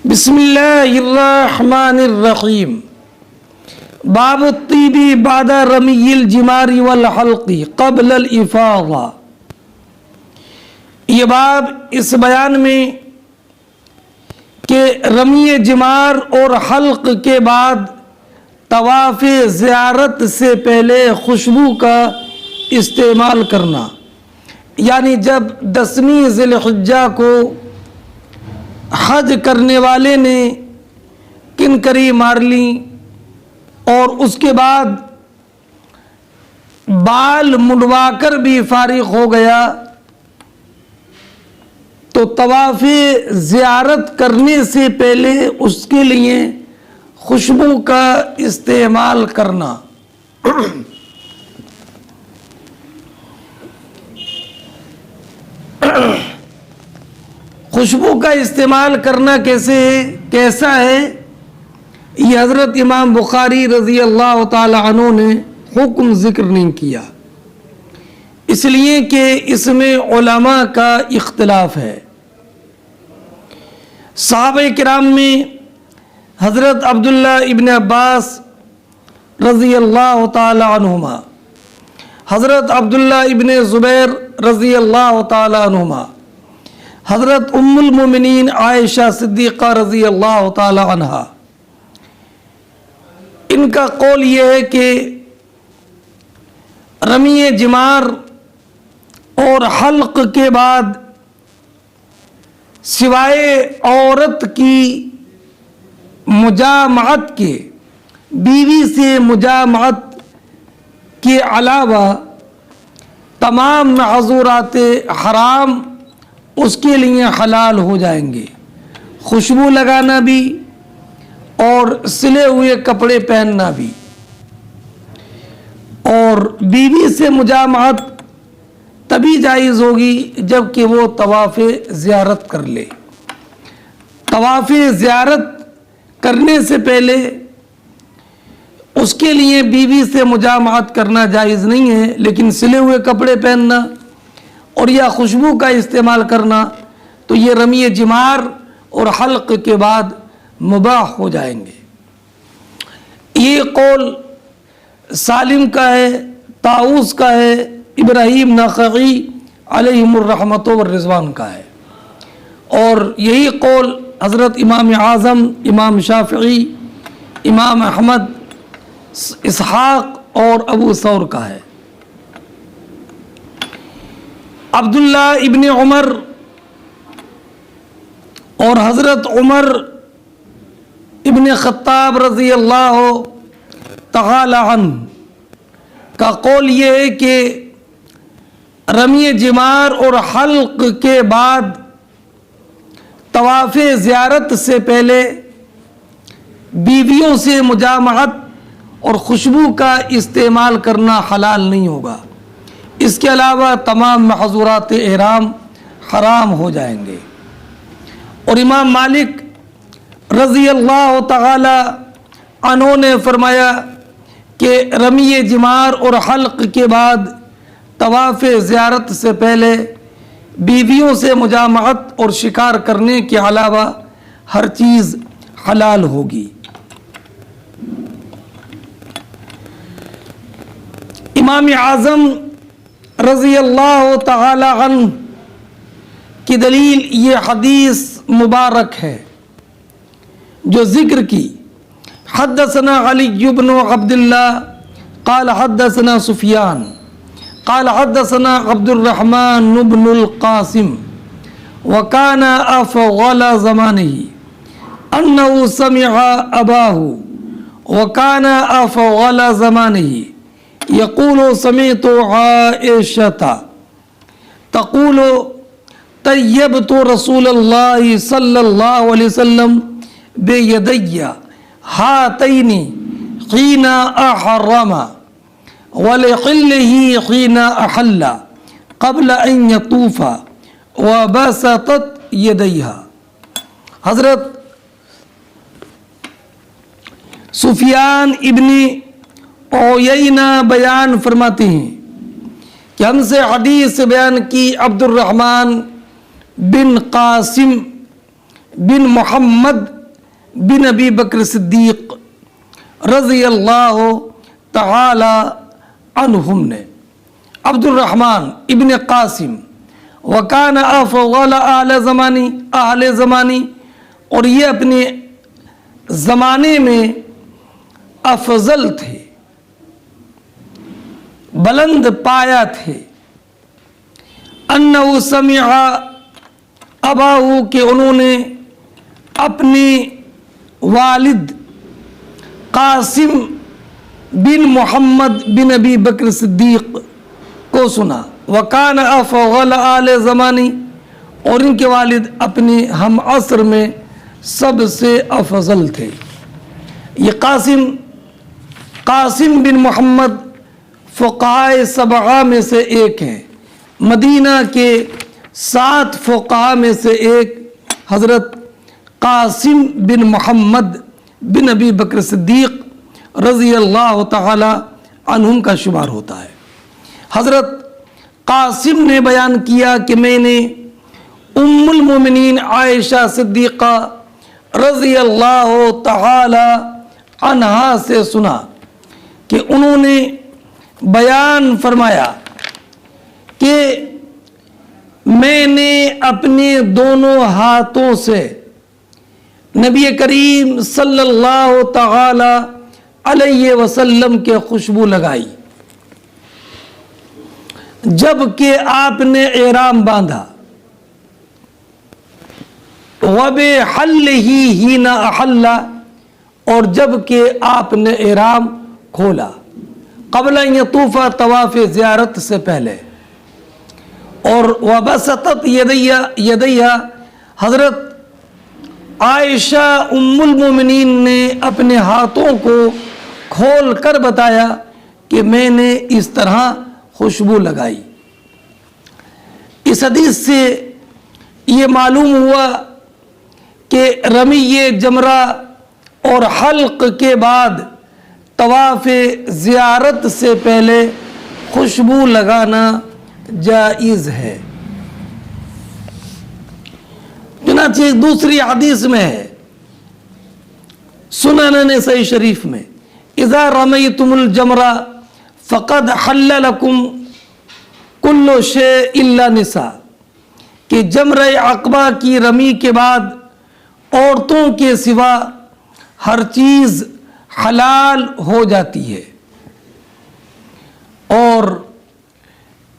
بسم اللہ الرحمن الرحیم باب الطیب بعد رمی الجمار والحلق قبل الافاضہ۔ یہ باب اس بیان میں کہ رمی جمار اور حلق کے بعد طواف زیارت سے پہلے خوشبو کا استعمال کرنا، یعنی جب 10ویں ذی الحجہ کو حج کرنے والے نے کنکری مار لی اور اس کے بعد بال منڈوا کر بھی فارغ ہو گیا تو طواف زیارت کرنے سے پہلے اس کے لیے خوشبو کا استعمال کرنا۔ خوشبو کا استعمال کرنا کیسا ہے، یہ حضرت امام بخاری رضی اللہ تعالی عنہ نے حکم ذکر نہیں کیا، اس لیے کہ اس میں علماء کا اختلاف ہے۔ صحابہ کرام میں حضرت عبداللہ ابن عباس رضی اللہ تعالی عنہما، حضرت عبداللہ ابن زبیر رضی اللہ تعالی عنہما، حضرت ام المومنین عائشہ صدیقہ رضی اللہ تعالی عنہا، ان کا قول یہ ہے کہ رمی جمار اور حلق کے بعد سوائے عورت کی مجامعت کے، بیوی سے مجامعت کے علاوہ تمام محظورات حرام اس کے لیے حلال ہو جائیں گے۔ خوشبو لگانا بھی اور سلے ہوئے کپڑے پہننا بھی، اور بیوی سے مجامعت تبھی جائز ہوگی جب کہ وہ طواف زیارت کر لے۔ طواف زیارت کرنے سے پہلے اس کے لیے بیوی سے مجامعت کرنا جائز نہیں ہے، لیکن سلے ہوئے کپڑے پہننا اور یا خوشبو کا استعمال کرنا تو یہ رمی جمار اور حلق کے بعد مباح ہو جائیں گے۔ یہ قول سالم کا ہے، طاؤس کا ہے، ابراہیم نخعی علیہم الرحمۃ والرضوان کا ہے، اور یہی قول حضرت امام اعظم، امام شافعی، امام احمد، اسحاق اور ابو ثور کا ہے۔ عبداللہ ابن عمر اور حضرت عمر ابن خطاب رضی اللہ تعالی عنہ کا قول یہ ہے کہ رمی جمار اور حلق کے بعد طواف زیارت سے پہلے بیویوں سے مجامعت اور خوشبو کا استعمال کرنا حلال نہیں ہوگا، اس کے علاوہ تمام محظورات احرام حرام ہو جائیں گے۔ اور امام مالک رضی اللہ تعالی عنہ نے فرمایا کہ رمی جمار اور حلق کے بعد طواف زیارت سے پہلے بیویوں سے مجامعت اور شکار کرنے کے علاوہ ہر چیز حلال ہوگی۔ امام اعظم رضی اللہ تعالی عنہ کی دلیل یہ حدیث مبارک ہے جو ذکر کی، حدثنا علی بن عبد اللہ قال حدثنا سفیان قال حدثنا عبد الرحمن بن القاسم وكان أفضل زمانه أنه سمع أباه وكان أفضل زمانه يقول سمعت عائشة تقول طيبت رسول الله صلى الله عليه وسلم بيدي هاتين حين أحرم ولحله حين أحل قبل أن يطوف وبسطت يديها۔ حضرت سفیان ابن عیینہ بیان فرماتے ہیں کہ ہم سے حدیث بیان کی عبد الرحمن بن قاسم بن محمد بن ابی بکر صدیق رضی اللہ تعالی عنہم نے عبد الرحمن ابن قاسم وکان افضل اہل زمانی، اور یہ اپنے زمانے میں افضل تھے، بلند پایا تھے، انہو سمع اباہو کہ انہوں نے اپنے والد قاسم بن محمد بن ابی بکر صدیق کو سنا، وکان افضل اہل زمانی، اور ان کے والد اپنے ہم عصر میں سب سے افضل تھے۔ یہ قاسم بن محمد فقہائے سبعہ میں سے ایک ہیں، مدینہ کے 7 فقہاء میں سے ایک حضرت قاسم بن محمد بن ابی بکر صدیق رضی اللہ تعالی عنہم کا شمار ہوتا ہے۔ حضرت قاسم نے بیان کیا کہ میں نے ام المومنین عائشہ صدیقہ رضی اللہ تعالی عنہا سے سنا کہ انہوں نے بیان فرمایا کہ میں نے اپنے دونوں ہاتھوں سے نبی کریم صلی اللہ تعالی علیہ وسلم کے خوشبو لگائی جب کہ آپ نے احرام باندھا، وَبِحَلِّهِ حِينَ أَحَلَّ، اور جب کہ آپ نے احرام کھولا، قبل ان یطوف طواف زیارت سے پہلے، اور وَبَسَطَتْ یَدَیَّ، حضرت عائشہ ام المومنین نے اپنے ہاتھوں کو کھول کر بتایا کہ میں نے اس طرح خوشبو لگائی۔ اس حدیث سے یہ معلوم ہوا کہ رمی جمرہ اور حلق کے بعد طواف زیارت سے پہلے خوشبو لگانا جائز ہے۔ چنانچہ دوسری حدیث میں ہے سنن نسائی شریف میں، اذا رمیتم الجمرہ فقد حل لکم کل شیء الا النساء، کہ جمرہ عقبہ کی رمی کے بعد عورتوں کے سوا ہر چیز حلال ہو جاتی ہے۔ اور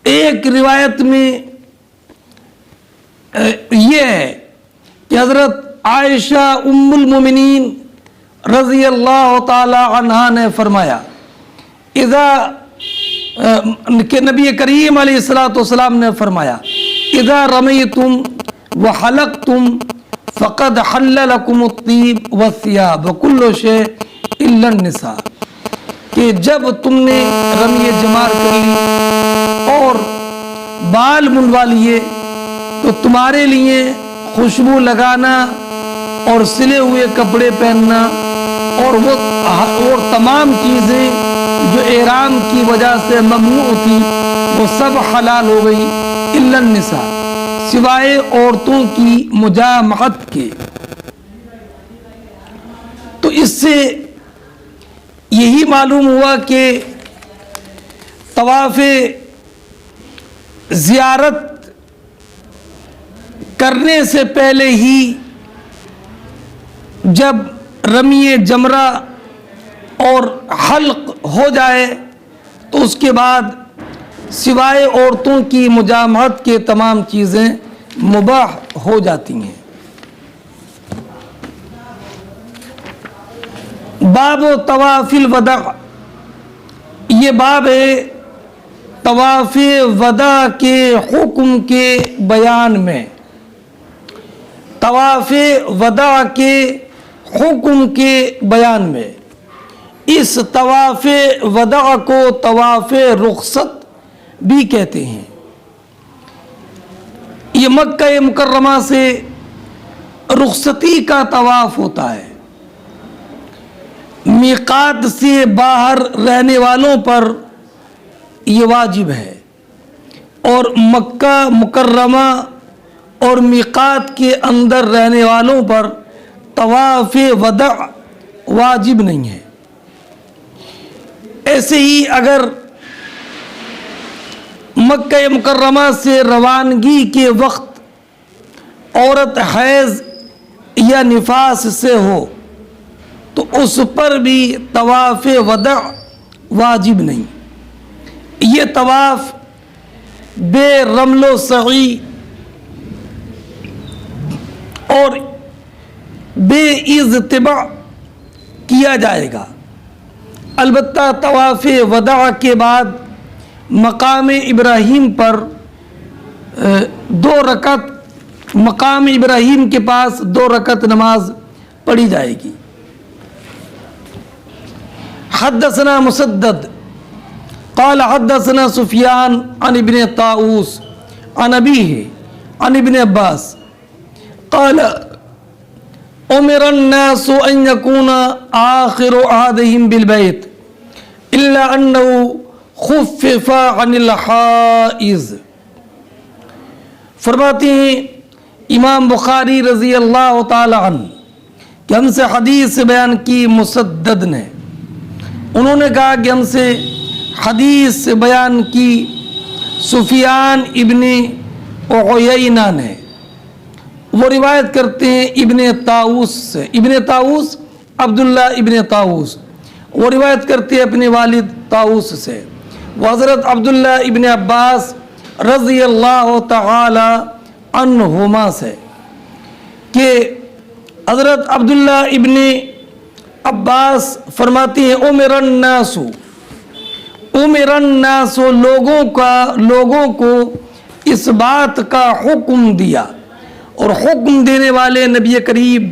ایک روایت میں یہ ہے کہ حضرت عائشہ ام المومنین رضی اللہ تعالی عنہا نے فرمایا کہ نبی کریم علیہ السلام نے فرمایا اذا رمیتم وحلقتم فقد حل لکم الطیب والثیاب وکل شیء الا النساء، کہ جب تم نے رمی جمار کر لی اور بال منڈوا لیے تو تمہارے لیے خوشبو لگانا اور سلے ہوئے کپڑے پہننا اور تمام چیزیں جو احرام کی وجہ سے ممنوع تھی وہ سب حلال ہو گئی، الا النساء، سوائے عورتوں کی مجامعت کے۔ تو اس سے یہی معلوم ہوا کہ طواف زیارت کرنے سے پہلے ہی جب رمی جمرہ اور حلق ہو جائے تو اس کے بعد سوائے عورتوں کی مجامعت کے تمام چیزیں مباح ہو جاتی ہیں۔ باب طواف الوداع، یہ باب ہے طواف وداع کے حکم کے بیان میں۔ طواف وداع کے حکم کے بیان میں اس طواف وداع کو طواف رخصت بھی کہتے ہیں۔ یہ مکہ مکرمہ سے رخصتی کا طواف ہوتا ہے۔ میقات سے باہر رہنے والوں پر یہ واجب ہے، اور مکہ مکرمہ اور میقات کے اندر رہنے والوں پر طواف وداع واجب نہیں ہے۔ ایسے ہی اگر مکہ مکرمہ سے روانگی کے وقت عورت حیض یا نفاس سے ہو تو اس پر بھی طواف وداع واجب نہیں۔ یہ طواف بے رمل و سعی اور بے اضطباع کیا جائے گا۔ البتہ طواف وداع کے بعد مقام ابراہیم پر 2 رکعت مقام ابراہیم کے پاس 2 رکعت نماز پڑھی جائے گی۔ حدثنا مسدد قال حدثنا سفیان عن ابن طاووس عن ابیہ عن ابن عباس قال امر الناس ان يكون آخر عهدهم بالبيت الا انه خفف عن الحائض۔ فرماتے ہیں امام بخاری رضی اللہ تعالی عنہ کہ ہم سے حدیث بیان کی مسدد نے، انہوں نے کہا کہ ہم سے حدیث بیان کی سفیان ابن عیینہ نے، وہ روایت کرتے ہیں ابن طاووس سے، ابن طاووس عبداللہ ابن طاووس، وہ روایت کرتے ہیں اپنے والد طاووس سے، وہ حضرت عبداللہ ابن عباس رضی اللہ تعالی عنہما سے کہ حضرت عبداللہ ابن عباس فرماتے ہیں امر الناس لوگوں کو اس بات کا حکم دیا، اور حکم دینے والے نبی کریم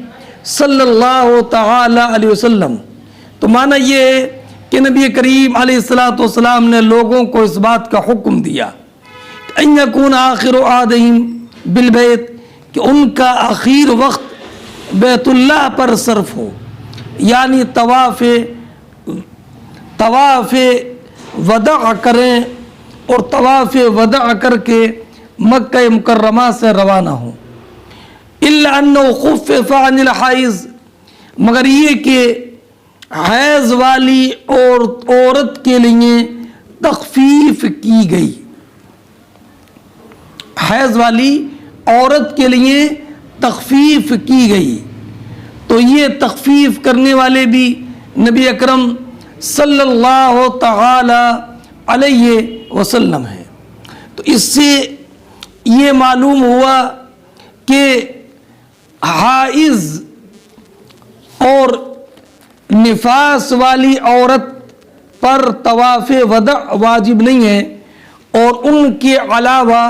صلی اللہ تعالی علیہ وسلم، تو معنی یہ ہے کہ نبی کریم علیہ السلام نے لوگوں کو اس بات کا حکم دیا ان یکون آخر عہدہم بالبیت، کہ ان کا آخر وقت بیت اللہ پر صرف ہو، یعنی طواف وداع کریں اور طواف وداع کر کے مکہ مکرمہ سے روانہ ہوں۔ الا انہ خفف عن الحائض، مگر یہ کہ حیض والی عورت کے لیے تخفیف کی گئی، حیض والی عورت کے لیے تخفیف کی گئی، تو یہ تخفیف کرنے والے بھی نبی اکرم صلی اللہ تعالی علیہ وسلم ہیں۔ تو اس سے یہ معلوم ہوا کہ حائض اور نفاس والی عورت پر طواف وداع واجب نہیں ہے، اور ان کے علاوہ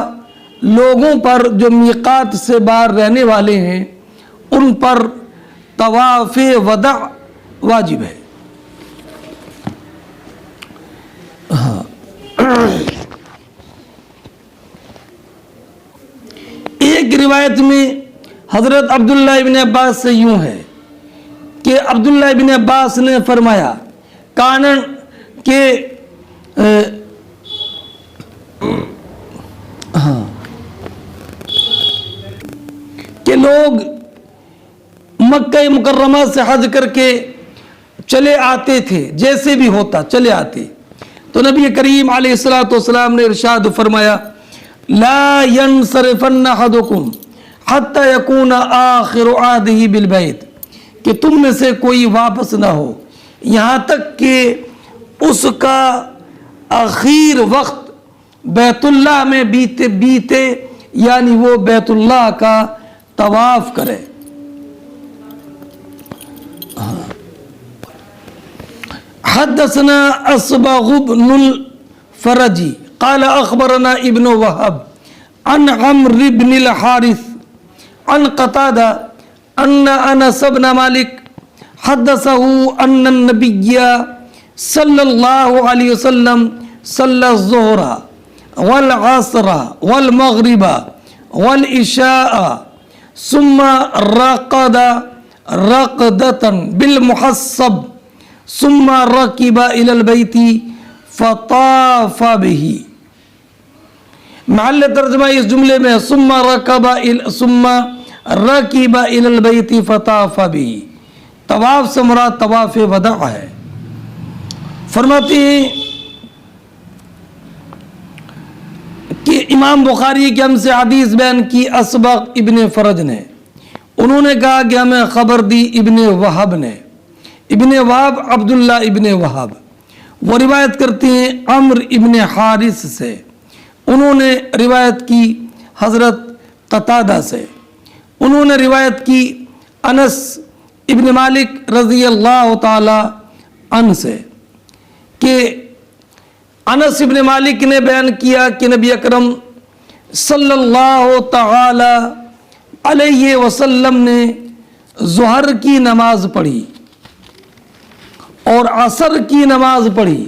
لوگوں پر جو میقات سے باہر رہنے والے ہیں ان پر طواف وداع واجب ہے۔ ایک روایت میں حضرت عبداللہ ابن عباس سے یوں ہے کہ عبداللہ ابن عباس نے فرمایا کانن کہ لوگ مکہ مکرمہ سے حج کر کے چلے آتے تھے، جیسے بھی ہوتا چلے آتے، تو نبی کریم علیہ السلام نے ارشاد فرمایا لا ينصرفن احدكم حتى يكون آخر عهده بالبيت، کہ تم میں سے کوئی واپس نہ ہو یہاں تک کہ اس کا آخر وقت بیت اللہ میں بیتے یعنی وہ بیت اللہ کا طواف کرے۔ حدثنا اصبغ بن الفرجی قال اخبرنا ابن وهب عن عمرو بن الحارث عن قتادہ ان انس بن مالک حدثه ان النبي صلی اللہ علیہ وسلم صلى الظهر والعصر والمغرب والعشاء ثم رقد رقدة بالمحصب ثم ركب إلى البيت فطاف به۔ محل ترجمہ اس جملے میں ثم رکب الی البیت فطاف به، طواف سے مراد طواف وداع ہے۔ فرماتے ہیں کہ امام بخاری کے ہم سے حدیث بیان کی اسبق ابن فرج نے، انہوں نے کہا کہ ہمیں خبر دی ابن وہب نے، ابن وہب عبداللہ ابن وہب، وہ روایت کرتے ہیں عمرو ابن حارث سے، انہوں نے روایت کی حضرت قتادہ سے، انہوں نے روایت کی انس ابن مالک رضی اللہ تعالی عنہ سے، کہ انس ابن مالک نے بیان کیا کہ نبی اکرم صلی اللہ تعالی علیہ وسلم نے ظہر کی نماز پڑھی اور عصر کی نماز پڑھی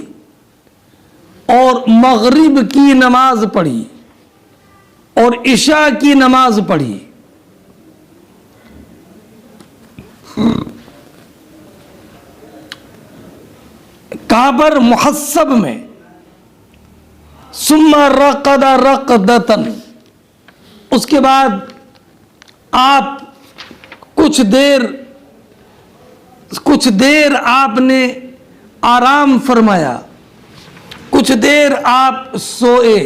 اور مغرب کی نماز پڑھی اور عشاء کی نماز پڑھی۔ کہاں پر؟ محسب میں۔ ثم رقد رقدتن، اس کے بعد آپ کچھ دیر آپ نے آرام فرمایا، کچھ دیر آپ سوئے،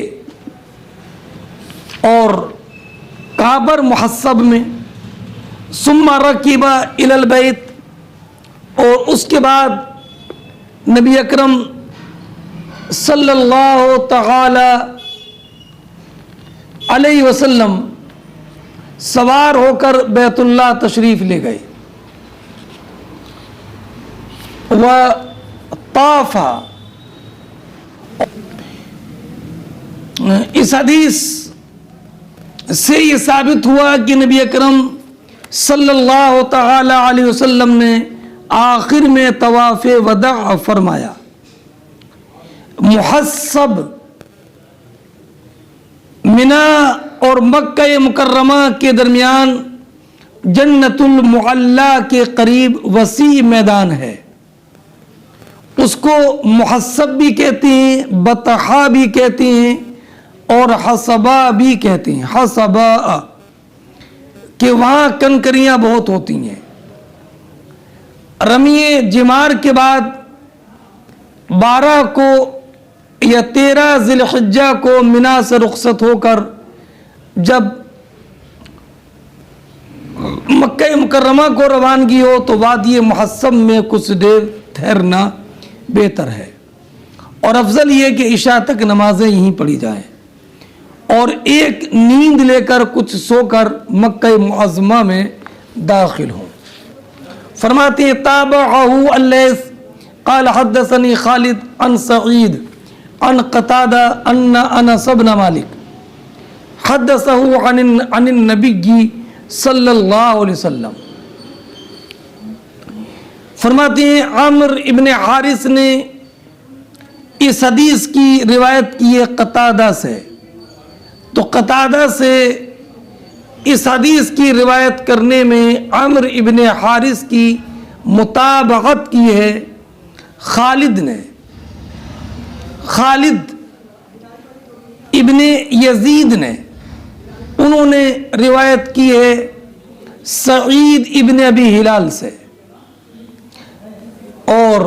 اور کہاں پر؟ محسب میں۔ ثم رکب الی البیت، اور اس کے بعد نبی اکرم صلی اللہ تعالی علیہ وسلم سوار ہو کر بیت اللہ تشریف لے گئے۔ وطاف، اس حدیث سے یہ ثابت ہوا کہ نبی اکرم صلی اللہ تعالی علیہ وسلم نے آخر میں طواف وداع فرمایا۔ محسب منا اور مکہ مکرمہ کے درمیان جنت المعلا کے قریب وسیع میدان ہے، اس کو محسب بھی کہتے ہیں، بطحا بھی کہتے ہیں اور حسبا بھی کہتے ہیں، حسبا، کہ وہاں کنکریاں بہت ہوتی ہیں۔ رمی جمار کے بعد 12 کو یا 13 ذی الحجہ کو منا سے رخصت ہو کر جب مکہ مکرمہ کو روانگی ہو تو وادی محسب میں کچھ دیر ٹھہرنا بہتر ہے، اور افضل یہ کہ عشاء تک نمازیں یہیں پڑھی جائیں، اور ایک نیند لے کر کچھ سو کر مکہ معظمہ میں داخل ہوں۔ فرماتے ہیں تابعہ اللیث قال حدثني خالد عن سعید عن قتادہ ان انس بن مالک حدثه عن النبی صلی اللہ علیہ وسلم۔ فرماتے ہیں عمرو ابن حارث نے اس حدیث کی روایت کی ہے قتادہ سے، تو قتادہ سے اس حدیث کی روایت کرنے میں عمرو ابن حارث کی مطابقت کی ہے خالد نے، خالد ابن یزید نے، انہوں نے روایت کی ہے سعید ابن ابی ہلال سے، اور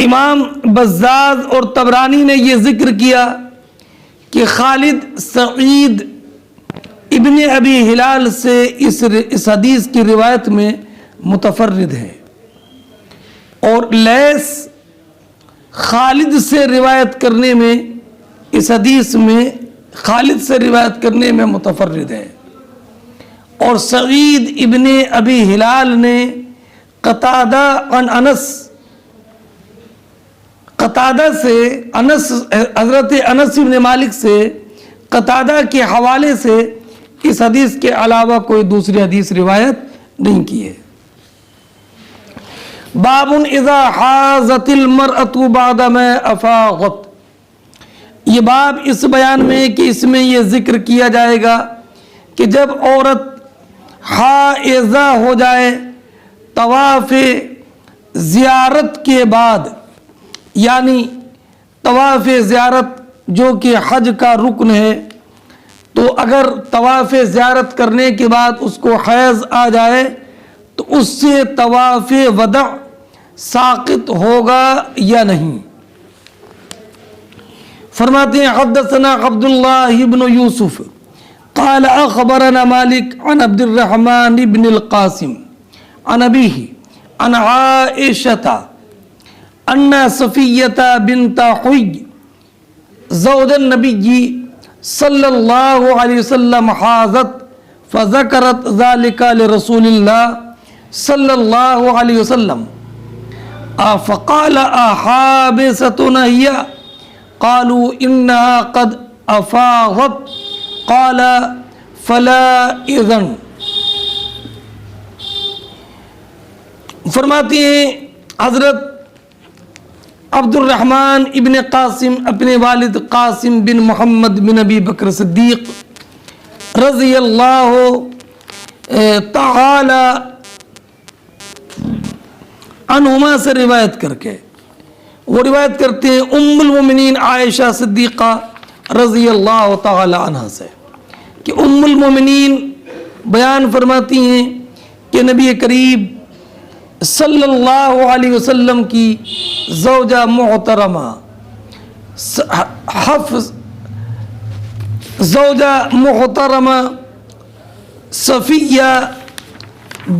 امام بزاز اور طبرانی نے یہ ذکر کیا کہ خالد سعید ابن ابی ہلال سے اس حدیث کی روایت میں متفرد ہے، اور لیث خالد سے روایت کرنے میں، اس حدیث میں خالد سے روایت کرنے میں متفرد ہے، اور سعید ابن ابی ہلال نے قتادہ عن انس، قتادہ سے انس، حضرت انس بن مالک سے قتادہ کے حوالے سے اس حدیث کے علاوہ کوئی دوسری حدیث روایت نہیں کی ہے۔ باب اذا حاضت المرأة بعد ما افاغت، یہ باب اس بیان میں کہ اس میں یہ ذکر کیا جائے گا کہ جب عورت حائضہ ہو جائے طواف زیارت کے بعد، یعنی طواف زیارت جو کہ حج کا رکن ہے، تو اگر طواف زیارت کرنے کے بعد اس کو حیض آ جائے تو اس سے طواف وداع ساقط ہوگا یا نہیں؟ فرماتے ہیں حدثنا عبداللہ بن یوسف قال اخبرنا مالک عن عبد الرحمن بن القاسم عن ابیہ عن عائشة ان صفیہ بنت حی زوج النبی صلی اللہ علیہ وسلم حاضت فذکرت ذلك لرسول اللہ صلی اللہ علیہ وسلم فقال احابستنا هي قالوا انها قد افاضت قال فلا اذن۔ فرماتے ہیں حضرت عبد الرحمن ابن قاسم اپنے والد قاسم بن محمد بن ابی بکر صدیق رضی اللہ تعالی عنہما سے روایت کر کے، وہ روایت کرتے ہیں ام المومنین عائشہ صدیقہ رضی اللہ تعالی عنہ سے کہ ام المومنین بیان فرماتی ہیں کہ نبی کریم صلی اللہ علیہ وسلم کی زوجہ محترمہ صفیہ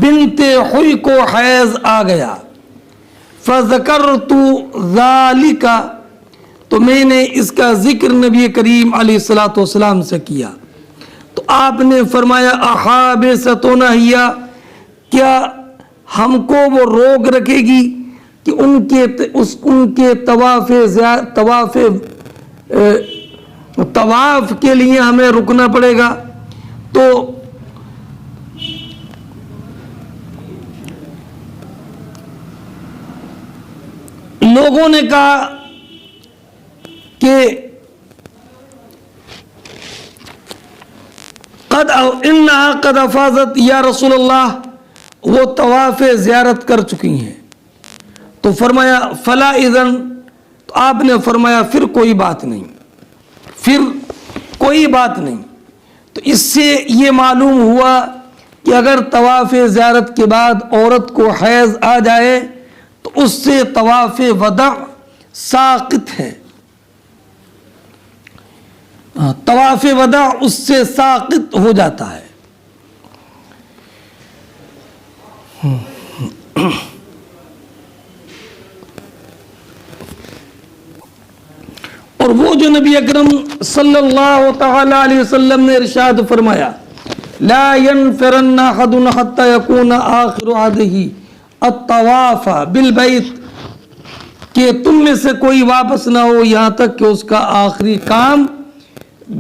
بنت حی کو حیض آ گیا، فذکرت ذالک، تو میں نے اس کا ذکر نبی کریم علیہ الصلوۃ والسلام سے کیا، تو آپ نے فرمایا احابستنا ہی، کیا ہم کو وہ روک رکھے گی کہ ان کے طواف کے لیے ہمیں رکنا پڑے گا؟ تو لوگوں نے کہا کہ انہا قد افاضت یا رسول اللہ، وہ طواف زیارت کر چکی ہیں، تو فرمایا فلا اذن، تو آپ نے فرمایا پھر کوئی بات نہیں، پھر کوئی بات نہیں۔ تو اس سے یہ معلوم ہوا کہ اگر طواف زیارت کے بعد عورت کو حیض آ جائے تو اس سے طواف وداع ساقط ہے، طواف وداع اس سے ساقط ہو جاتا ہے۔ اور وہ جو نبی اکرم صلی اللہ تعالی علیہ وسلم نے ارشاد فرمایا لا ينفرن احد حتى يكون آخر عهده الطواف بالبیت، کہ تم میں سے کوئی واپس نہ ہو یہاں تک کہ اس کا آخری کام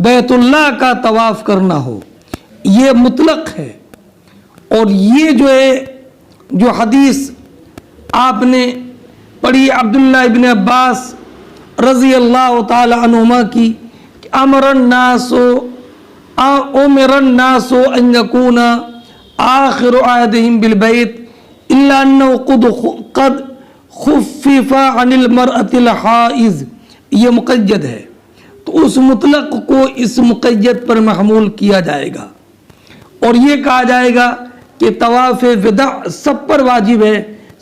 بیت اللہ کا طواف کرنا ہو۔ یہ مطلق ہے، اور یہ جو ہے جو حدیث آپ نے پڑھی عبداللہ ابن عباس رضی اللہ تعالی عنہما کی کہ امر الناس ان یکون آخر عہدہم بالبیت الا انه قد خفف عن المرأة الحائض، یہ مقید ہے، تو اس مطلق کو اس مقید پر محمول کیا جائے گا، اور یہ کہا جائے گا کہ طواف وداع سب پر واجب ہے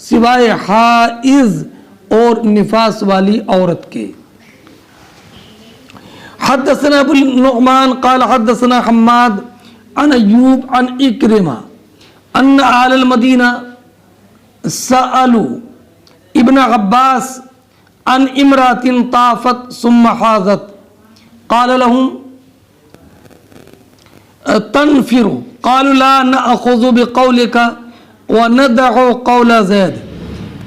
سوائے حائض اور نفاس والی عورت کے۔ حدثنا ابو النعمان قال حدثنا حماد عن ایوب عن اکرمہ ان اہل المدینہ سألوا ابن عباس عن امرأة طافت ثم حاضت قال لهم تنفروا قالوا لا نأخذ بقولك وندع قول زید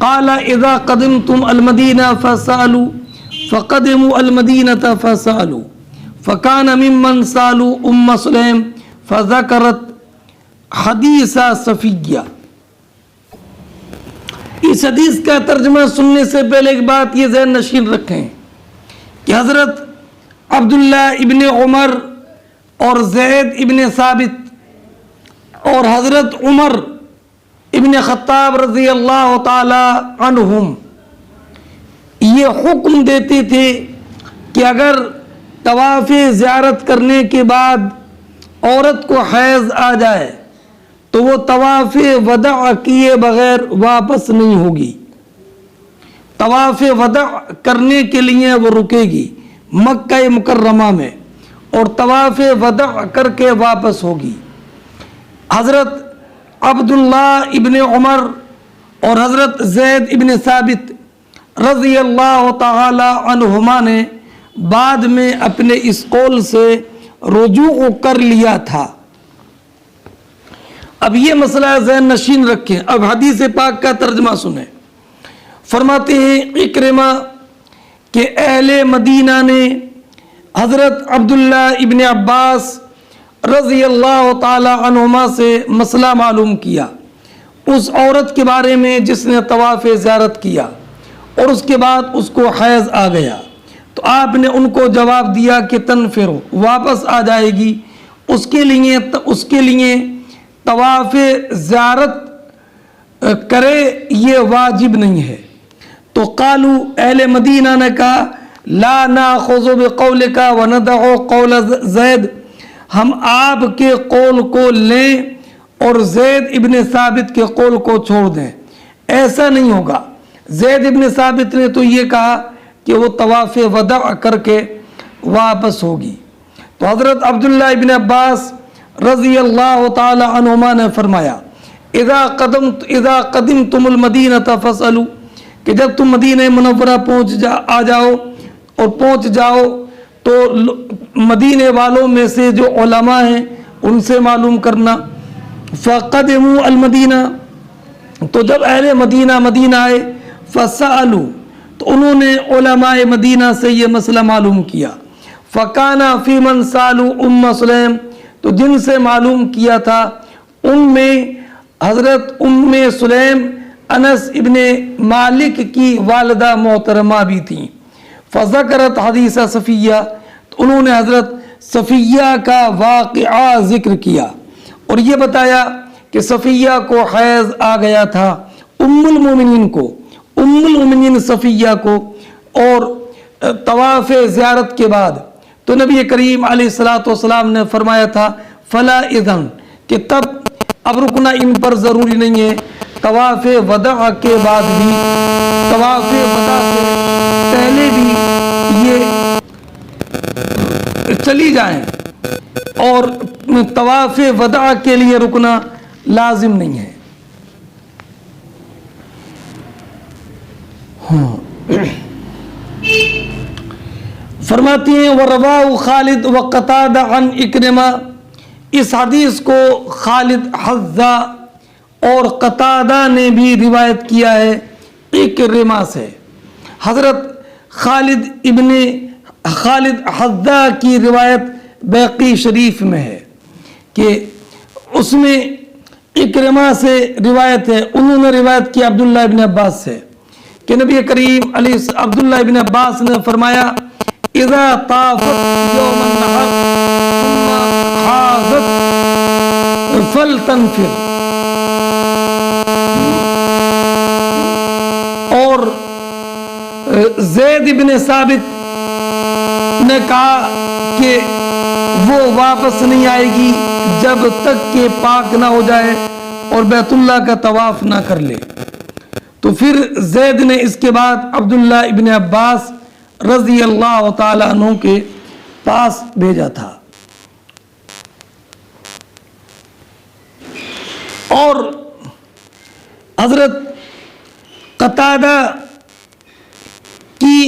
قال اذا قدمتم المدینہ فسألوا فقدموا المدینة فسألوا فكان ممن سألوا ام سلیم فذكرت حدیث صفیہ۔ اس حدیث کا ترجمہ سننے سے پہلے ایک بات یہ ذہن نشین رکھیں کہ حضرت عبداللہ ابن عمر اور زید ابن ثابت اور حضرت عمر ابن خطاب رضی اللہ تعالی عنہم یہ حکم دیتے تھے کہ اگر طواف زیارت کرنے کے بعد عورت کو حیض آ جائے تو وہ طواف وداع کیے بغیر واپس نہیں ہوگی، طواف وداع کرنے کے لیے وہ رکے گی مکہ مکرمہ میں اور طواف وداع کر کے واپس ہوگی۔ حضرت عبداللہ ابن عمر اور حضرت زید ابن ثابت رضی اللہ تعالی عنہما نے بعد میں اپنے اس قول سے رجوع کر لیا تھا۔ اب یہ مسئلہ ذہن نشین رکھیں، اب حدیث پاک کا ترجمہ سنیں۔ فرماتے ہیں اکرمہ کہ اہل مدینہ نے حضرت عبداللہ ابن عباس رضی اللہ تعالی عنہما سے مسئلہ معلوم کیا اس عورت کے بارے میں جس نے طواف زیارت کیا اور اس کے بعد اس کو حیض آ گیا، تو آپ نے ان کو جواب دیا کہ تنفرو، واپس آ جائے گی، اس کے لیے طواف زیارت کرے یہ واجب نہیں ہے۔ تو قالو، اہل مدینہ نے کہا لا ناخذ بقولک وندع قول زید، ہم آپ کے قول کو لیں اور زید ابن ثابت کے قول کو چھوڑ دیں، ایسا نہیں ہوگا۔ زید ابن ثابت نے تو یہ کہا کہ وہ طواف وداع کر کے واپس ہوگی۔ تو حضرت عبداللہ ابن عباس رضی اللہ تعالی عنہما نے فرمایا اذا قدمتم المدینہ فاسألوا، کہ جب تم مدینہ منورہ پہنچ جاؤ تو مدینے والوں میں سے جو علماء ہیں ان سے معلوم کرنا۔ فقدموا المدینہ، تو جب اہل مدینہ آئے فسألوا، تو انہوں نے علماء مدینہ سے یہ مسئلہ معلوم کیا۔ فکانا فی من سالوا سلیم، تو جن سے معلوم کیا تھا ان میں حضرت سلیم انس ابن مالک کی والدہ محترمہ بھی تھیں۔ فذکرت حدیث صفیہ، تو انہوں نے حضرت صفیہ کا واقعہ ذکر کیا اور یہ بتایا کہ صفیہ کو حیض آ گیا تھا، ام المومنین صفیہ کو، اور طواف زیارت کے بعد تو نبی کریم علیہ الصلوۃ والسلام نے فرمایا تھا فلا اذن، کہ تب اب رکنا ان پر ضروری نہیں ہے، طواف وداع کے بعد بھی، طواف وداع سے پہلے بھی یہ چلی جائیں اور طواف وداع کے لیے رکنا لازم نہیں ہے۔ فرماتی ہیں وَرَوَاهُ خالد وقتادہ عن اکرمہ، اس حدیث کو خالد حذا اور قتادہ نے بھی روایت کیا ہے اکرمہ سے۔ حضرت خالد حذا کی روایت بیہقی شریف میں ہے کہ اس میں اکرمہ سے روایت ہے، انہوں نے روایت کی عبداللہ ابن عباس سے کہ نبی کریم عبداللہ ابن عباس نے فرمایا اذا طافت یوم النحر ثم حاضت فلتنفر، اور زید ابن ثابت نے کہا کہ وہ واپس نہیں آئے گی جب تک کہ پاک نہ ہو جائے اور بیت اللہ کا طواف نہ کر لے۔ تو پھر زید نے اس کے بعد عبداللہ ابن عباس رضی اللہ تعالی عنہ کے پاس بھیجا تھا۔ اور حضرت قتادہ کی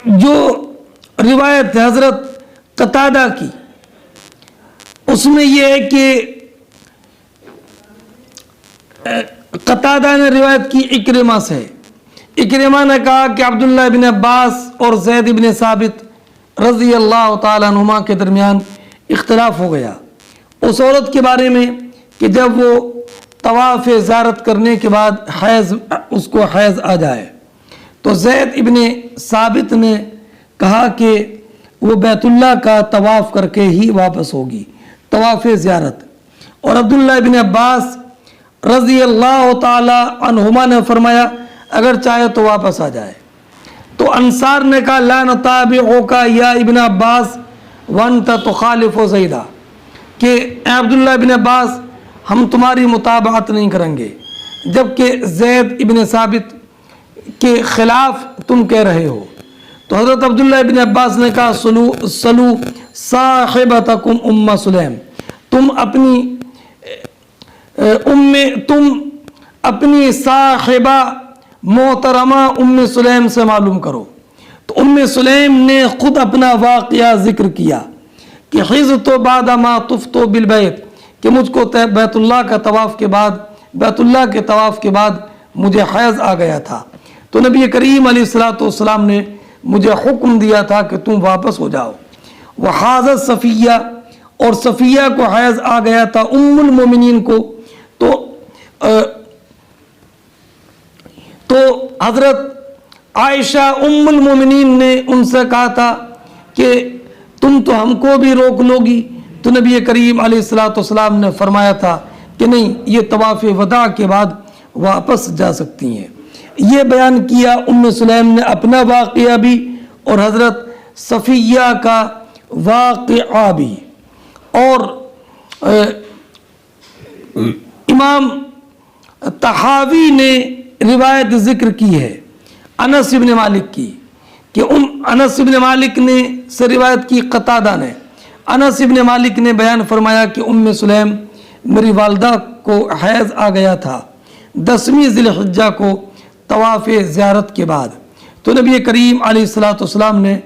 جو روایت ہے حضرت قتادہ کی، اس میں یہ ہے کہ قتادہ نے روایت کی اکرمہ سے، اکرمہ نے کہا کہ عبداللہ ابن عباس اور زید ابن ثابت رضی اللہ تعالیٰ عنہما کے درمیان اختلاف ہو گیا اس عورت کے بارے میں کہ جب وہ طواف زیارت کرنے کے بعد اس کو حیض آ جائے، تو زید ابن ثابت نے کہا کہ وہ بیت اللہ کا طواف کر کے ہی واپس ہوگی، طواف زیارت۔ اور عبداللہ ابن عباس رضی اللہ تعالی عنہما نے فرمایا اگر چاہے تو واپس آ جائے۔ تو انصار نے کہا لا نتابعک یا ابن عباس وانت تخالف زیدہ، کہ اے عبداللہ ابن عباس ہم تمہاری متابعت نہیں کریں گے جبکہ زید ابن ثابت کے خلاف تم کہہ رہے ہو۔ تو حضرت عبداللہ ابن عباس نے کہا صلو صاحبتکم ام سلیم، تم اپنی صاحبہ محترمہ ام سلیم سے معلوم کرو۔ تو ام سلیم نے خود اپنا واقعہ ذکر کیا کہ حضت بعد ما طفت بالبیت، کہ مجھ کو بیت اللہ کے طواف کے بعد مجھے حیض آ گیا تھا، تو نبی کریم علیہ الصلوۃ والسلام نے مجھے حکم دیا تھا کہ تم واپس ہو جاؤ۔ وحاضت صفیہ، اور صفیہ کو حیض آ گیا تھا، ام المومنین کو۔ تو حضرت عائشہ ام المومنین نے ان سے کہا تھا کہ تم تو ہم کو بھی روک لو گی، تو نبی کریم علیہ الصلوۃ والسلام نے فرمایا تھا کہ نہیں، یہ طواف وداع کے بعد واپس جا سکتی ہیں۔ یہ بیان کیا ام سلیم نے اپنا واقعہ بھی اور حضرت صفیہ کا واقعہ بھی۔ اور امام طحاوی نے روایت ذکر کی ہے انس بن مالک کی، کہ انس بن مالک نے سے روایت کی قتادہ نے، انس بن مالک نے بیان فرمایا کہ ام سلیم میری والدہ کو حیض آ گیا تھا 10ویں ذی الحجہ کو طواف زیارت کے بعد، تو نبی کریم علیہ الصلوۃ والسلام نے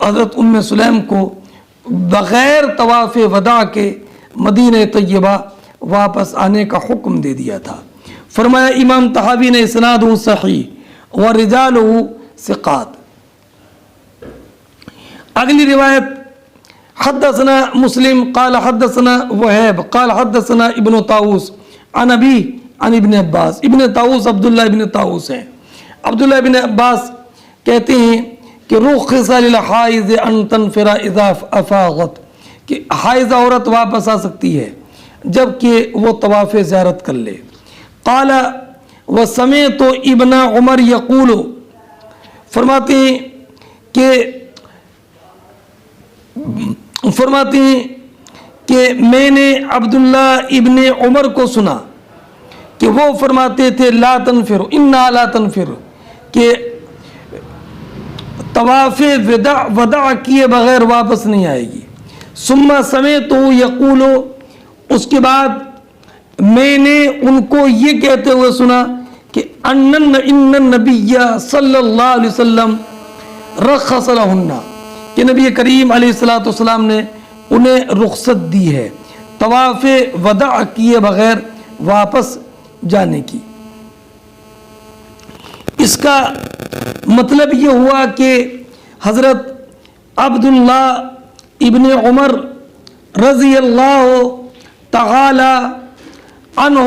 حضرت ام سلیم کو بغیر طواف وداع کے مدینہ طیبہ واپس آنے کا حکم دے دیا تھا۔ فرمایا امام طحاوی نے اسنادہ صحیح ورجالہ ثقات۔ اگلی روایت حدثنا مسلم قال حدثنا وہیب قال حدثنا ابن طاووس عن ابی عن ابن عباس۔ ابن طاووس عبداللہ ابن طاووس ہیں۔ عبداللہ ابن عباس کہتے ہیں کہ رخص للحائض ان تنفر اذا افاغت، کہ حائض عورت واپس آ سکتی ہے جب کہ وہ طواف زیارت کر لے۔ قال وسمعت ابن عمر یقول، فرماتے ہیں کہ میں نے عبداللہ ابن عمر کو سنا کہ وہ فرماتے تھے لا تنفر انا لا تنفر، کہ طواف وداع کیے بغیر واپس نہیں آئے گی۔ ثم سمعت یقول، اس کے بعد میں نے ان کو یہ کہتے ہوئے سنا کہ ان النبی صلی اللہ علیہ وسلم رخص لہن، کہ نبی کریم علیہ الصلوۃ والسلام نے انہیں رخصت دی ہے طواف وداع کیے بغیر واپس جانے کی۔ اس کا مطلب یہ ہوا کہ حضرت عبداللہ ابن عمر رضی اللہ تعالی عنہ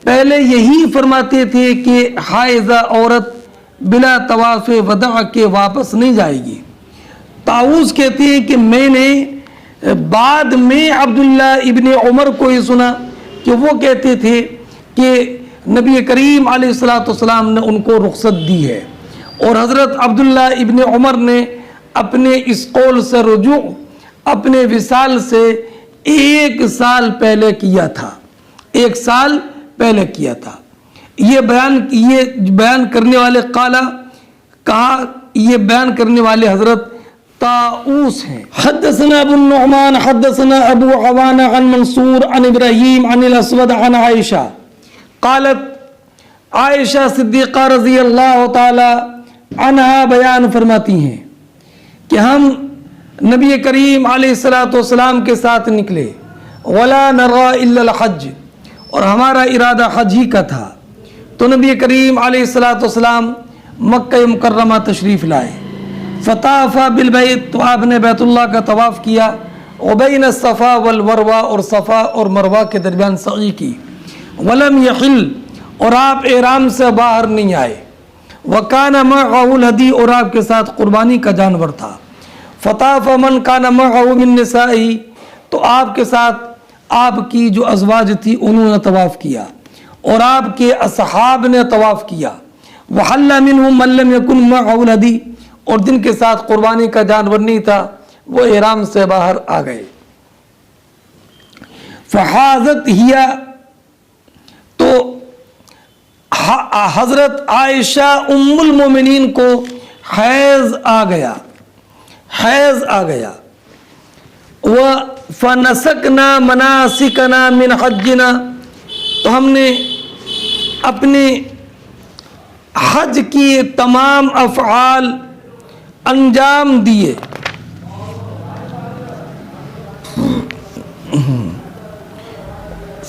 پہلے یہی فرماتے تھے کہ حائضہ عورت بلا طواف وداع کے واپس نہیں جائے گی۔ طاووس کہتے ہیں کہ میں نے بعد میں عبداللہ ابن عمر کو یہ سنا کہ وہ کہتے تھے کہ نبی کریم علیہ الصلوۃ والسلام نے ان کو رخصت دی ہے، اور حضرت عبداللہ ابن عمر نے اپنے اس قول سے رجوع اپنے وصال سے 1 سال پہلے کیا تھا، 1 سال پہلے کیا تھا۔ یہ بیان کرنے والے یہ بیان کرنے والے حضرت طاووس ہیں۔ حدثنا ابو النعمان حدثنا ابو عوانہ عن منصور عن ابراہیم عن الاسود عن عائشہ قالت، عائشہ صدیقہ رضی اللہ تعالی عنہا بیان فرماتی ہیں کہ ہم نبی کریم علیہ الصلوۃ والسلام کے ساتھ نکلے، ولا نرى الا الحج، اور ہمارا ارادہ حج ہی کا تھا۔ تو نبی کریم علیہ الصلوۃ والسلام مکہ مکرمہ تشریف لائے، فطاف بالبیت، تو آپ نے بیت اللہ کا طواف کیا، وبین الصفا والمروہ، اور صفا اور مروہ کے درمیان سعی کی، ولم یحل، اور آپ احرام سے باہر نہیں آئے، وکان معہ الہدی، اور آپ کے ساتھ قربانی کا جانور تھا، فطاف من کان معہ من نسائہ، تو آپ کے ساتھ آپ کی جو ازواج تھی انہوں نے طواف کیا، اور آپ کے اصحاب نے طواف کیا، وحل منهم من لم يكن معه الهدي، اور جن کے ساتھ قربانی کا جانور نہیں تھا وہ احرام سے باہر آ گئے. فحاضت ہیا، تو حضرت عائشہ ام المومنین کو حیض آ گیا، حیض آ گیا. فنسکنا مناسکنا من حجنا، تو ہم نے اپنے حج کی تمام افعال انجام دیے.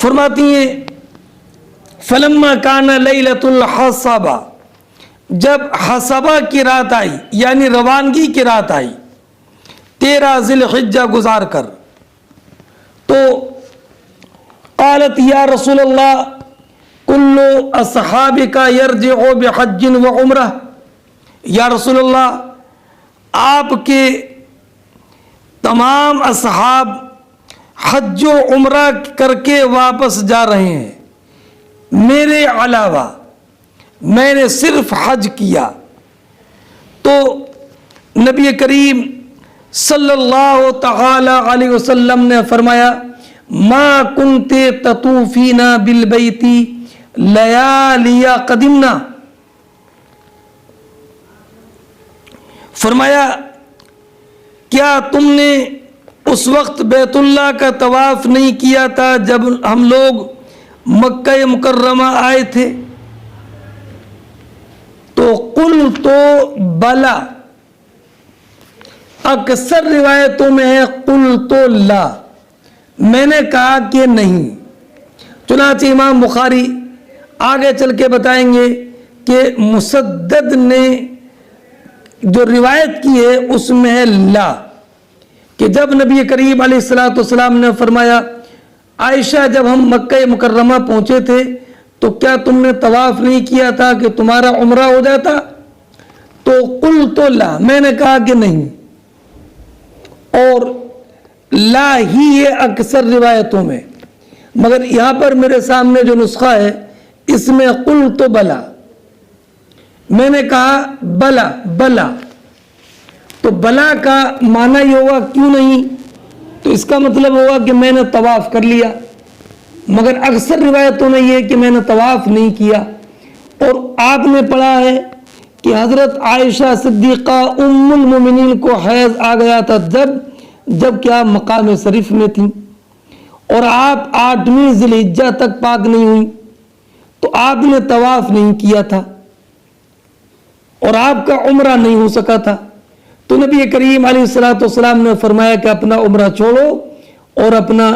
فرماتی ہیں فلما کان لیلۃ الحصبہ، جب حصبہ کی رات آئی یعنی روانگی کی رات آئی 13 ذی الحجہ گزار کر، تو قالت یا رسول اللہ کل اصحابک یرجع بحج و عمرہ، یا رسول اللہ آپ کے تمام اصحاب حج و عمرہ کر کے واپس جا رہے ہیں، میرے علاوہ میں نے صرف حج کیا. تو نبی کریم صلی اللہ تعالی علیہ وسلم نے فرمایا ما کنت تطوفین بالبیت لیالی قدمنا، فرمایا کیا تم نے اس وقت بیت اللہ کا طواف نہیں کیا تھا جب ہم لوگ مکہ مکرمہ آئے تھے؟ تو قلت بلا، اکثر روایتوں میں ہے قلت لا، میں نے کہا کہ نہیں. چنانچہ امام بخاری آگے چل کے بتائیں گے کہ مسدد نے جو روایت کی ہے اس میں ہے لا، کہ جب نبی کریم علیہ الصلوۃ والسلام نے فرمایا عائشہ جب ہم مکہ مکرمہ پہنچے تھے تو کیا تم نے طواف نہیں کیا تھا کہ تمہارا عمرہ ہو جاتا؟ تو قلت لا، میں نے کہا کہ نہیں. اور لا ہی ہے اکثر روایتوں میں، مگر یہاں پر میرے سامنے جو نسخہ ہے اس میں قلت بلا، میں نے کہا بلا بلا. تو بلا کا معنی یہ ہوگا کیوں نہیں، تو اس کا مطلب ہوگا کہ میں نے طواف کر لیا، مگر اکثر روایتوں میں یہ کہ میں نے طواف نہیں کیا. اور آپ نے پڑھا ہے کہ حضرت عائشہ صدیقہ ام المومنین کو حیض آ گیا تھا جب کیا مقام شریف میں تھیں، اور آپ 8ویں ذی الحجہ تک پاک نہیں ہوئی، تو آپ نے طواف نہیں کیا تھا اور آپ کا عمرہ نہیں ہو سکا تھا. تو نبی کریم علیہ الصلوۃ والسلام نے فرمایا کہ اپنا عمرہ چھوڑو اور اپنا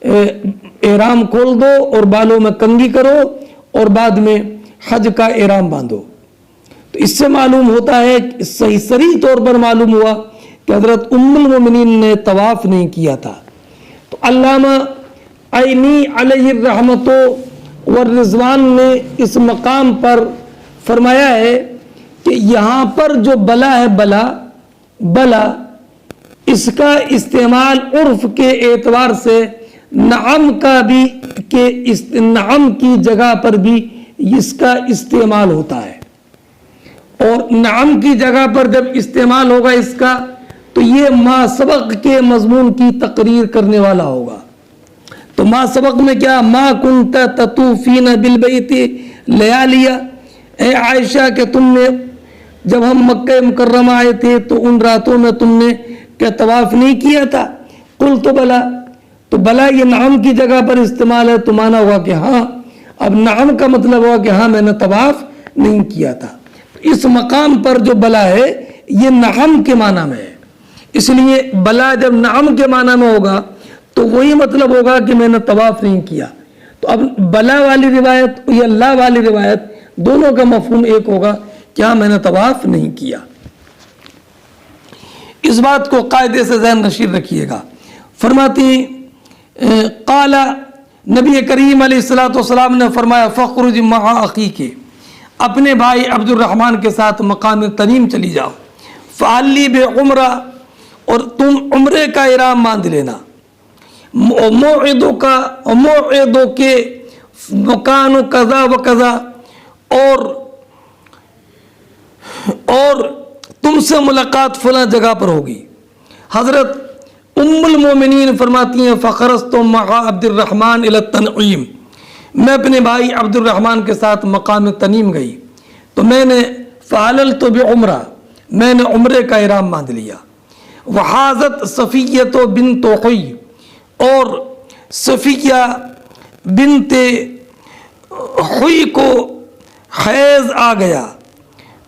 احرام کھول دو اور بالوں میں کنگھی کرو اور بعد میں حج کا احرام باندھو. تو اس سے معلوم ہوتا ہے، صحیح صریح طور پر معلوم ہوا کہ حضرت ام المومنین نے طواف نہیں کیا تھا. تو علامہ عینی علیہ الرحمۃ والرضوان نے اس مقام پر فرمایا ہے کہ یہاں پر جو بلا ہے بلا اس کا استعمال عرف کے اعتبار سے نعم کا بھی، کہ نعم کی جگہ پر بھی اس کا استعمال ہوتا ہے. اور نعم کی جگہ پر جب استعمال ہوگا اس کا تو یہ ما سبق کے مضمون کی تقریر کرنے والا ہوگا. تو ما سبق میں کیا، ما کنت تطوفین بالبیت لیالیہ، اے عائشہ کہ تم نے جب ہم مکہ مکرمہ آئے تھے تو ان راتوں میں تم نے کیا طواف نہیں کیا تھا؟ قلت بلا، تو بلا یہ نعم کی جگہ پر استعمال ہے، تو مانا ہوا کہ ہاں. اب نعم کا مطلب ہوا کہ ہاں میں نے طواف نہیں کیا تھا. اس مقام پر جو بلا ہے یہ نعم کے معنی میں ہے، اس لیے بلا جب نعم کے معنی میں ہوگا تو وہی مطلب ہوگا کہ میں نے طواف نہیں کیا. تو اب بلا والی روایت یا لا والی روایت دونوں کا مفہوم ایک ہوگا کہ ہاں میں نے طواف نہیں کیا. اس بات کو قاعدے سے ذہن نشین رکھیے گا. فرماتی قال، نبی کریم علیہ الصلوۃ والسلام نے فرمایا فخرج مع اخیک، اپنے بھائی عبد الرحمن کے ساتھ مقام تنیم چلی جاؤ. فعلی بعمرہ، اور تم عمرے کا احرام باندھ لینا. موعدو کے مکان کذا و کذا، اور اور تم سے ملاقات فلاں جگہ پر ہوگی۔ حضرت ام المومنین فرماتی ہیں فخرجت مع عبد الرحمن الی التنعیم، میں اپنے بھائی عبد الرحمن کے ساتھ مقام تنیم گئی تو میں نے فعللت بعمرہ، میں نے عمرے کا احرام باندھ لیا۔ وحاضت صفیۃ بنت حی، اور صفیہ بنت حی کو حیض آ گیا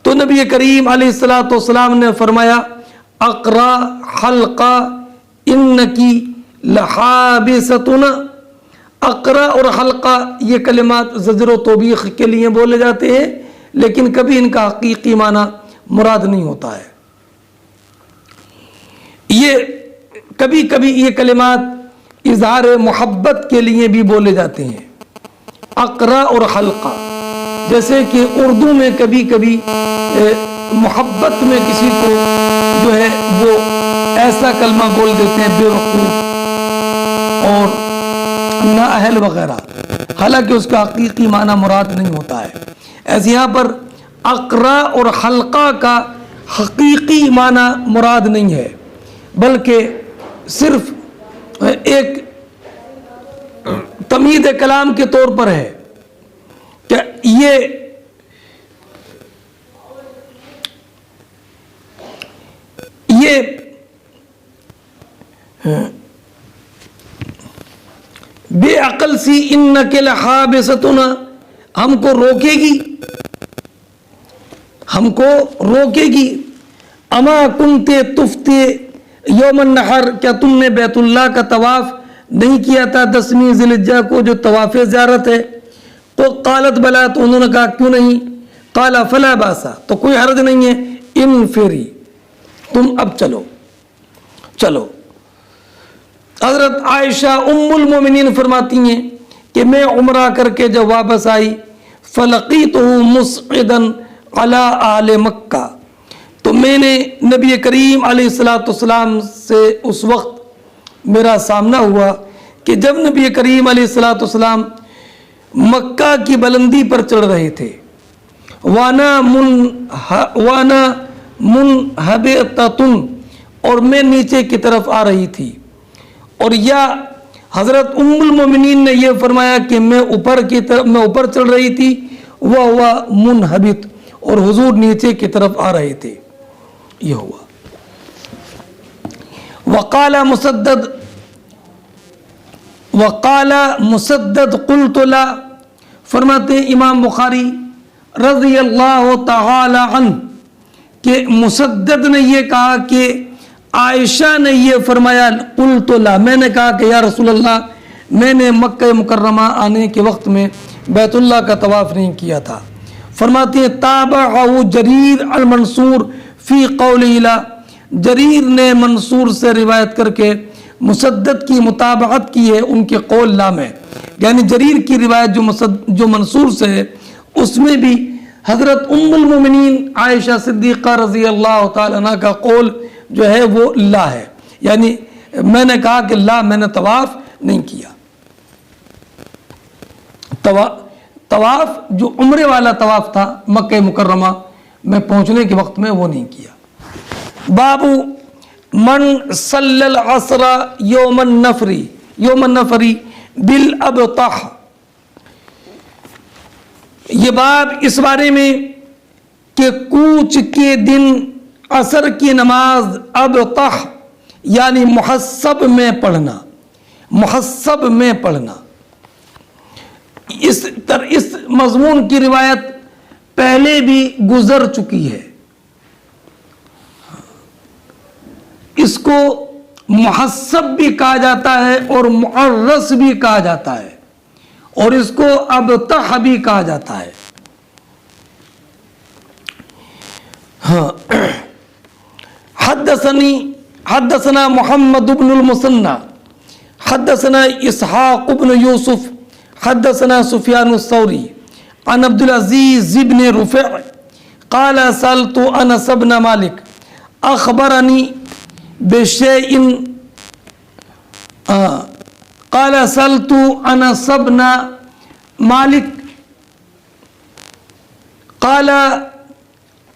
تو نبی کریم علیہ الصلوۃ والسلام نے فرمایا اقرا حلقہ انکی لحابستنا۔ اقرا اور حلقہ یہ کلمات زجر و توبیخ کے لیے بولے جاتے ہیں، لیکن کبھی ان کا حقیقی معنی مراد نہیں ہوتا ہے۔ یہ کبھی کبھی یہ کلمات اظہار محبت کے لیے بھی بولے جاتے ہیں، اقرا اور حلقہ، جیسے کہ اردو میں کبھی کبھی محبت میں کسی کو جو ہے وہ ایسا کلمہ بول دیتے ہیں بے وقوف اور نااہل وغیرہ، حالانکہ اس کا حقیقی معنی مراد نہیں ہوتا ہے۔ ایسے یہاں پر اقرا اور حلقہ کا حقیقی معنی مراد نہیں ہے، بلکہ صرف ایک تمہید کلام کے طور پر ہے کہ یہ بے عقل سی انک لحابستنا، ہم کو روکے گی، ہم کو روکے گی۔ اما کنتے تفتے یوم النحر، کیا تم نے بیت اللہ کا طواف نہیں کیا تھا 10ویں ذی الحجہ کو جو طواف زیارت ہے؟ تو قالت بلا، تو انہوں نے کہا کیوں نہیں؟ قال فلا باسا، تو کوئی حرج نہیں ہے، انفری، تم اب چلو چلو۔ حضرت عائشہ ام المومنین فرماتی ہیں کہ میں عمرہ کر کے جب واپس آئی فلقیتہ مصعدا علی اہل مکہ، تو میں نے نبی کریم علیہ الصلوۃ والسلام سے اس وقت میرا سامنا ہوا کہ جب نبی کریم علیہ الصلوۃ والسلام مکہ کی بلندی پر چڑھ رہے تھے، وانا منحبتۃ، اور میں نیچے کی طرف آ رہی تھی، اور یا حضرت ام المومنین نے یہ فرمایا کہ میں اوپر چڑھ رہی تھی، وہ ہوا منحبت، اور حضور نیچے کی طرف آ رہے تھے، یہ ہوا۔ وقال مسدد قلت لا، فرماتے امام بخاری رضی اللہ تعالی عنہ کہ مسدد نے یہ کہا کہ عائشہ نے یہ فرمایا قلت لا، میں نے کہا کہ یا رسول اللہ میں نے مکہ مکرمہ آنے کے وقت میں بیت اللہ کا طواف نہیں کیا تھا۔ فرماتے ہیں تابعہ جریر المنصور فی قولی لا، جریر نے منصور سے روایت کر کے مسدد کی متابعت کی ہے ان کے قول لا میں، یعنی جریر کی روایت جو منصور سے ہے اس میں بھی حضرت ام المومنین عائشہ صدیقہ رضی اللہ تعالیٰ عنہ کا قول جو ہے وہ لا ہے، یعنی میں نے کہا کہ لا میں نے طواف نہیں کیا، طواف جو عمرے والا طواف تھا مکہ مکرمہ میں پہنچنے کے وقت میں وہ نہیں کیا۔ باب من صلی العصر یوم النفری بالابطح، یہ باب اس بارے میں کہ کوچ کے دن عصر کی نماز ابطح یعنی محسب میں پڑھنا، اس مضمون کی روایت پہلے بھی گزر چکی ہے۔ اس کو محسب بھی کہا جاتا ہے اور معرس بھی کہا جاتا ہے، اور اس کو ابطح بھی کہا جاتا ہے۔ حدثنا محمد بن المثنى حدثنا اسحاق بن یوسف حدثنا سفیان الثوری عن عبد العزیز بن رفع قال سألت انس بن مالک اخبرنی بشیء قال سألت انس بن مالک قال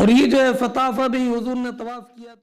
اور یہ جو ہے فتافہ بھی حضور نے طواف کیا.